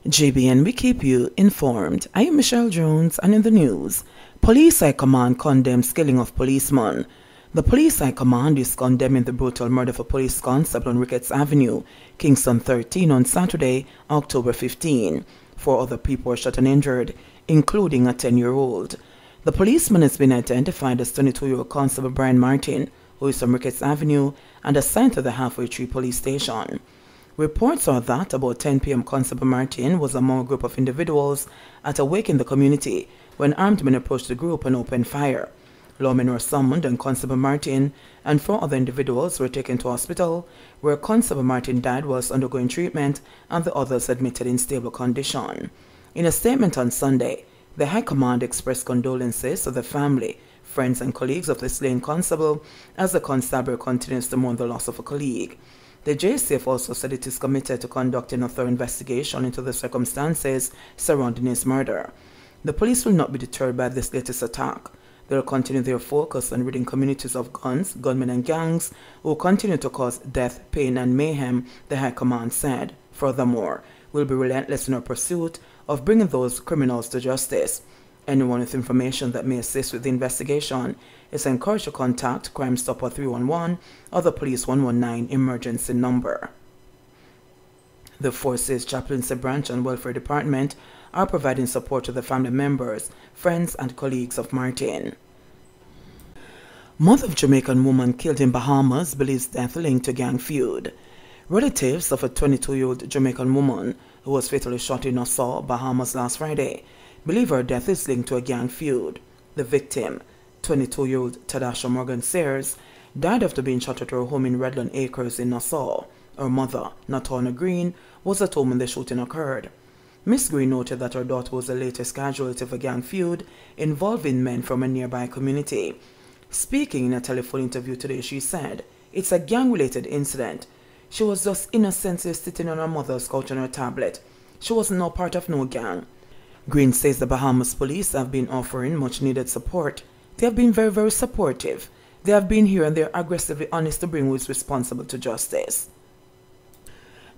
JBN, we keep you informed. I am Michelle Jones, and in the news, Police High Command condemns killing of policeman. The Police High Command is condemning the brutal murder of a police constable on Ricketts Avenue, Kingston 13 on Saturday, October 15. 4 other people were shot and injured, including a 10-year-old. The policeman has been identified as 22-year-old Constable Brian Martin, who is from Ricketts Avenue and assigned to the Halfway Tree Police Station. Reports are that about 10 p.m. Constable Martin was among a group of individuals at a wake in the community when armed men approached the group and opened fire. Lawmen were summoned and Constable Martin and 4 other individuals were taken to hospital, where Constable Martin died whilst undergoing treatment and the others admitted in stable condition. In a statement on Sunday, the High Command expressed condolences to the family, friends and colleagues of the slain constable as the constabulary continues to mourn the loss of a colleague. The JCF also said it is committed to conducting a thorough investigation into the circumstances surrounding his murder. The police will not be deterred by this latest attack. They will continue their focus on ridding communities of guns, gunmen and gangs who will continue to cause death, pain and mayhem, the High Command said. Furthermore, we'll be relentless in our pursuit of bringing those criminals to justice. Anyone with information that may assist with the investigation is encouraged to contact Crime Stopper 311 or the Police 119 emergency number. The Forces Chaplaincy Branch and Welfare Department are providing support to the family members, friends and colleagues of Martin. Mother of Jamaican woman killed in Bahamas believes death linked to gang feud. Relatives of a 22-year-old Jamaican woman who was fatally shot in Nassau, Bahamas last Friday, believe her death is linked to a gang feud. The victim, 22-year-old Tadasha Morgan Sayers, died after being shot at her home in Redland Acres in Nassau. Her mother, Natana Green, was at home when the shooting occurred. Miss Green noted that her daughter was the latest casualty of a gang feud involving men from a nearby community. Speaking in a telephone interview today, she said, "It's a gang-related incident. She was just innocently sitting on her mother's couch on her tablet. She was no part of no gang." Green says the Bahamas police have been offering much-needed support. They have been very, very supportive. They have been here and they are aggressively honest to bring who is responsible to justice.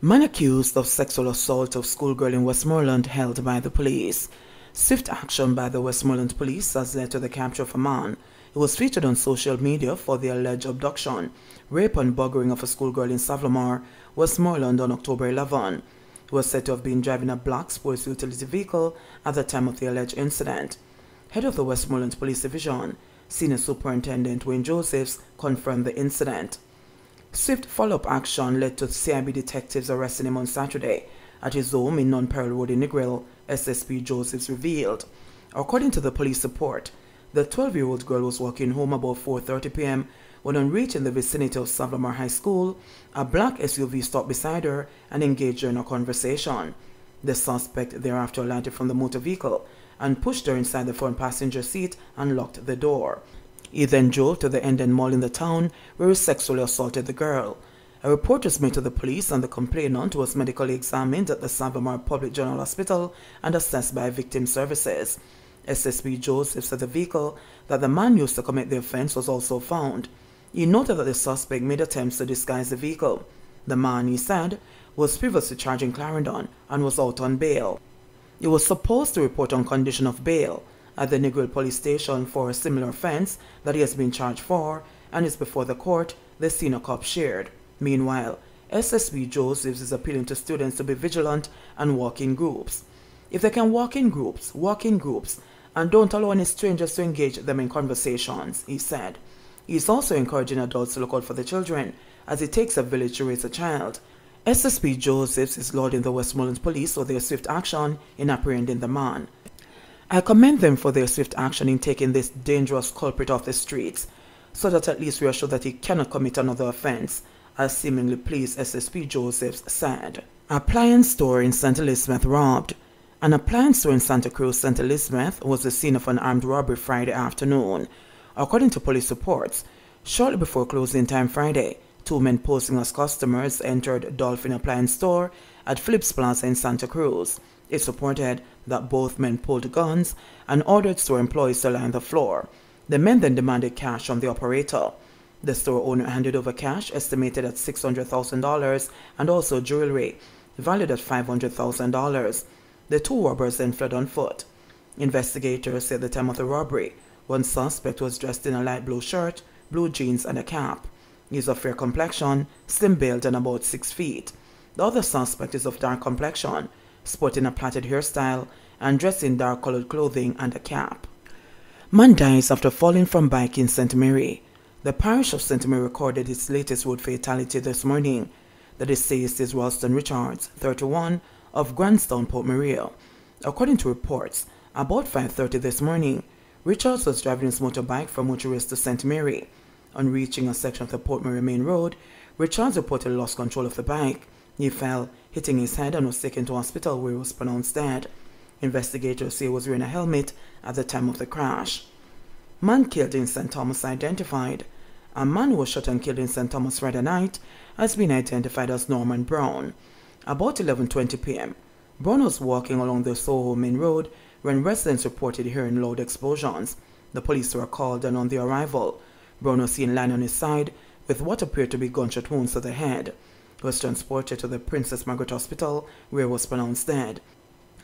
Man accused of sexual assault of schoolgirl in Westmoreland held by the police. Swift action by the Westmoreland police has led to the capture of a man who was featured on social media for the alleged abduction, rape and buggering of a schoolgirl in Savlamar, Westmoreland on October 11. He was said to have been driving a black sports utility vehicle at the time of the alleged incident. Head of the Westmoreland Police Division, Senior Superintendent Wayne Josephs, confirmed the incident. Swift follow-up action led to CIB detectives arresting him on Saturday at his home in Non-Peril Road in Negril, SSP Josephs revealed. According to the police report, the 12-year-old girl was walking home about 4:30 p.m. when on reaching the vicinity of Savlamar High School, a black SUV stopped beside her and engaged her in a conversation. The suspect thereafter alighted from the motor vehicle and pushed her inside the front passenger seat and locked the door. He then drove to the end-end mall in the town where he sexually assaulted the girl. A report was made to the police and the complainant was medically examined at the Savlamar Public General Hospital and assessed by Victim Services. SSP Joseph said the vehicle that the man used to commit the offense was also found. He noted that the suspect made attempts to disguise the vehicle. The man, he said, was previously charged in Clarendon and was out on bail. He was supposed to report on condition of bail at the Negril police station for a similar offense that he has been charged for and is before the court, the senior cop shared. Meanwhile, SSP Josephs is appealing to students to be vigilant and walk in groups. If they can walk in groups, and don't allow any strangers to engage them in conversations, he said. He is also encouraging adults to look out for the children, as it takes a village to raise a child. SSP Josephs is lauding the Westmoreland police for their swift action in apprehending the man. "I commend them for their swift action in taking this dangerous culprit off the streets, so that at least we are sure that he cannot commit another offense," as seemingly pleased SSP Josephs said. Appliance store in St. Elizabeth robbed. An appliance store in Santa Cruz, St. Elizabeth was the scene of an armed robbery Friday afternoon. According to police reports, shortly before closing time Friday, 2 men posing as customers entered Dolphin Appliance Store at Phillips Plaza in Santa Cruz. It's reported that both men pulled guns and ordered store employees to lie on the floor. The men then demanded cash from the operator. The store owner handed over cash estimated at $600,000 and also jewelry. valued at $500,000. The two robbers then fled on foot. Investigators said at the time of the robbery, one suspect was dressed in a light blue shirt, blue jeans, and a cap. He is of fair complexion, slim build, and about 6 feet. The other suspect is of dark complexion, sporting a plaited hairstyle, and dressed in dark-colored clothing and a cap. Man dies after falling from bike in St. Mary. The parish of St. Mary recorded its latest road fatality this morning. The deceased is Ralston Richards, 31, of Grandstown, Port Maria. According to reports, about 5:30 this morning, Richards was driving his motorbike from Municipal to St. Mary. On reaching a section of the Port Maria main road, Richards reportedly lost control of the bike. He fell, hitting his head, and was taken to hospital where he was pronounced dead. Investigators say he was wearing a helmet at the time of the crash. Man killed in St. Thomas identified. A man who was shot and killed in St. Thomas Friday night has been identified as Norman Brown. About 11:20 p.m., Brown was walking along the Soho main road when residents reported hearing loud explosions. The police were called, and on their arrival, Brown was seen lying on his side with what appeared to be gunshot wounds to the head. He was transported to the Princess Margaret Hospital where he was pronounced dead.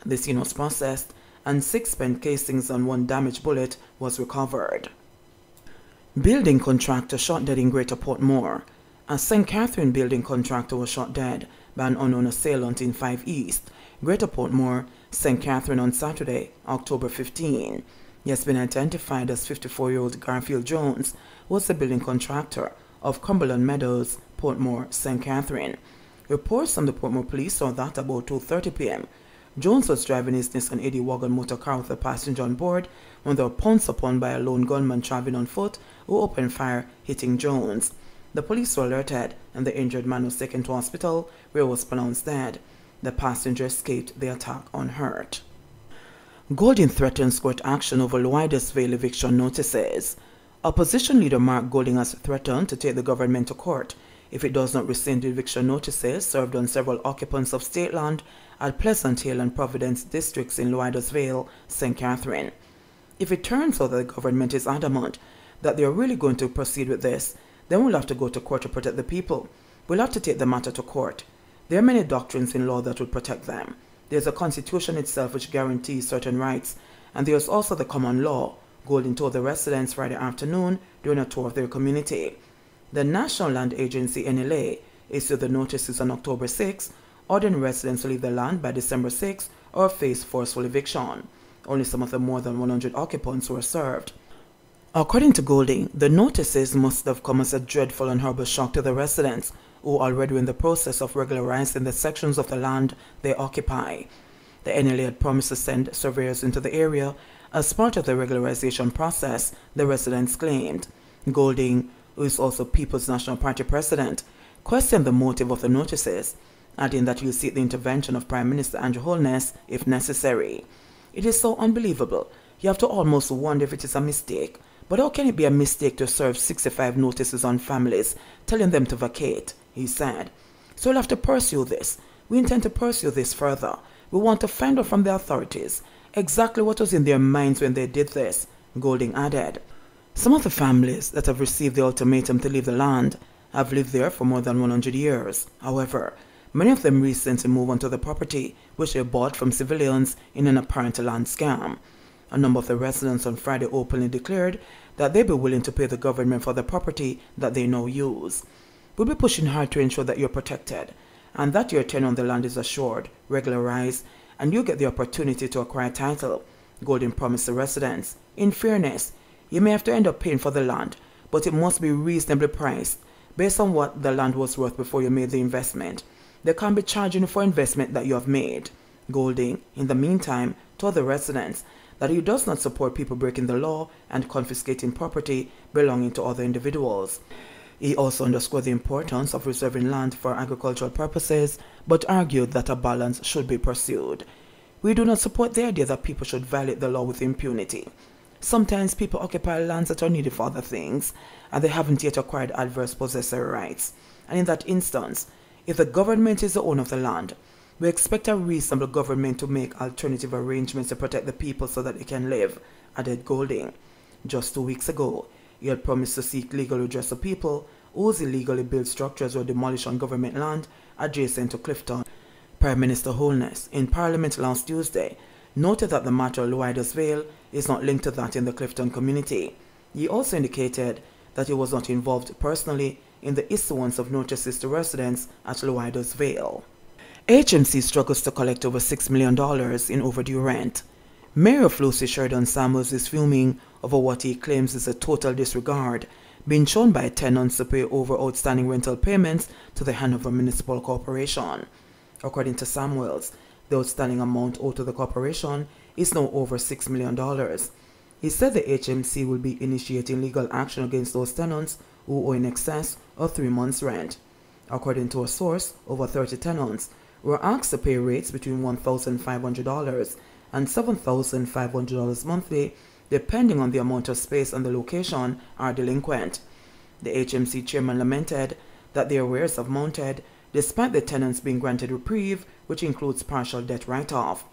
The scene was processed, and 6 spent casings and 1 damaged bullet was recovered. Building contractor shot dead in Greater Portmore. A St. Catherine building contractor was shot dead by an unknown assailant in 5 East, Greater Portmore, St. Catherine on Saturday, October 15. He has been identified as 54-year-old Garfield Jones, who was the building contractor of Cumberland Meadows, Portmore, St. Catherine. Reports from the Portmore police saw that about 2:30 p.m., Jones was driving his Nissan 80 wagon motor car with a passenger on board when they were pounced upon by a lone gunman traveling on foot who opened fire, hitting Jones. The police were alerted, and the injured man was taken to hospital where he was pronounced dead. The passenger escaped the attack unhurt. Golding threatens court action over Loydesville eviction notices. Opposition leader Mark Golding has threatened to take the government to court if it does not rescind the eviction notices served on several occupants of state land at Pleasant Hill and Providence districts in Loydesville, St. Catherine. If it turns out that the government is adamant that they are really going to proceed with this, then we'll have to go to court to protect the people. We'll have to take the matter to court. There are many doctrines in law that would protect them. There's a constitution itself which guarantees certain rights, and there's also the common law, Golding told the residents Friday afternoon during a tour of their community. The National Land Agency, NLA, issued the notices on October 6, ordering residents to leave the land by December 6 or face forceful eviction. Only some of the more than 100 occupants were served. According to Golding, the notices must have come as a dreadful and horrible shock to the residents, who are already in the process of regularizing the sections of the land they occupy. The NLA had promised to send surveyors into the area as part of the regularization process, the residents claimed. Golding, who is also People's National Party president, questioned the motive of the notices, adding that he'll seek the intervention of Prime Minister Andrew Holness if necessary. It is so unbelievable. You have to almost wonder if it is a mistake. But how can it be a mistake to serve 65 notices on families, telling them to vacate, he said. So we'll have to pursue this. We intend to pursue this further. We want to find out from the authorities exactly what was in their minds when they did this, Golding added. Some of the families that have received the ultimatum to leave the land have lived there for more than 100 years. However, many of them recently moved onto the property which they bought from civilians in an apparent land scam. A number of the residents on Friday openly declared that they'd be willing to pay the government for the property that they now use. We'll be pushing hard to ensure that you're protected and that your tenure on the land is assured, regularized, and you get the opportunity to acquire title, Golding promised the residents. In fairness, you may have to end up paying for the land, but it must be reasonably priced based on what the land was worth before you made the investment. They can't be charging you for investment that you have made. Golding, in the meantime, told the residents that he does not support people breaking the law and confiscating property belonging to other individuals. He also underscored the importance of reserving land for agricultural purposes, but argued that a balance should be pursued. We do not support the idea that people should violate the law with impunity. Sometimes people occupy lands that are needed for other things, and they haven't yet acquired adverse possessory rights. And in that instance, if the government is the owner of the land, we expect a reasonable government to make alternative arrangements to protect the people so that they can live, added Golding. Just 2 weeks ago, he had promised to seek legal redress of people whose illegally built structures were demolished on government land adjacent to Clifton. Prime Minister Holness, in Parliament last Tuesday, noted that the matter of Loida's Vale is not linked to that in the Clifton community. He also indicated that he was not involved personally in the issuance of notices to residents at Loida's Vale. HMC struggles to collect over $6 million in overdue rent. Mayor of Lucy Sheridan Samuels is fuming over what he claims is a total disregard being shown by tenants to pay over outstanding rental payments to the Hanover Municipal Corporation. According to Samuels, the outstanding amount owed to the corporation is now over $6 million. He said the HMC will be initiating legal action against those tenants who owe in excess of 3 months' rent. According to a source, over 30 tenants were asked to pay rates between $1,500 and $7,500 monthly, depending on the amount of space and the location, are delinquent. The HMC chairman lamented that the arrears have mounted despite the tenants being granted reprieve, which includes partial debt write-off.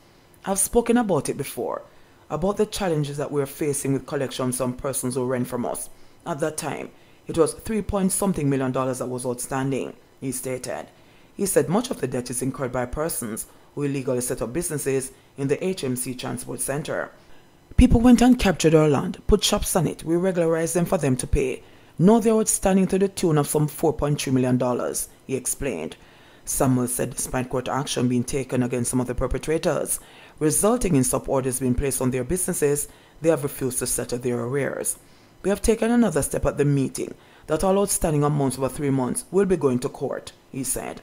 I've spoken about it before, about the challenges that we're facing with collections from persons who rent from us. At that time, it was $3-point-something million that was outstanding, he stated. He said much of the debt is incurred by persons who illegally set up businesses in the HMC Transport Center. People went and captured our land, put shops on it, we regularized them for them to pay. Now they're outstanding to the tune of some $4.3 million, he explained. Samuel said despite court action being taken against some of the perpetrators, resulting in stop orders being placed on their businesses, they have refused to settle their arrears. We have taken another step at the meeting that all outstanding amounts over 3 months will be going to court, he said.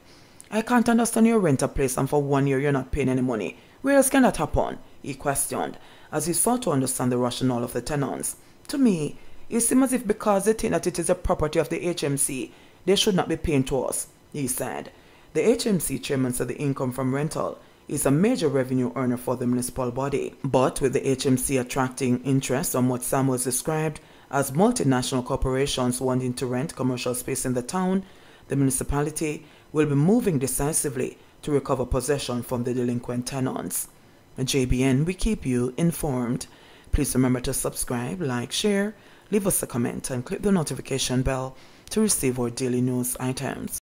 I can't understand you rent a place and for 1 year you're not paying any money. Where else can that happen? He questioned, as he sought to understand the rationale of the tenants. To me, it seems as if because they think that it is a property of the HMC, they should not be paying to us, he said. The HMC chairman said the income from rental is a major revenue earner for the municipal body, but with the HMC attracting interest on what Samuels described as multinational corporations wanting to rent commercial space in the town, the municipality will be moving decisively to recover possession from the delinquent tenants. JBN, we keep you informed. Please remember to subscribe, like, share, leave us a comment, and click the notification bell to receive our daily news items.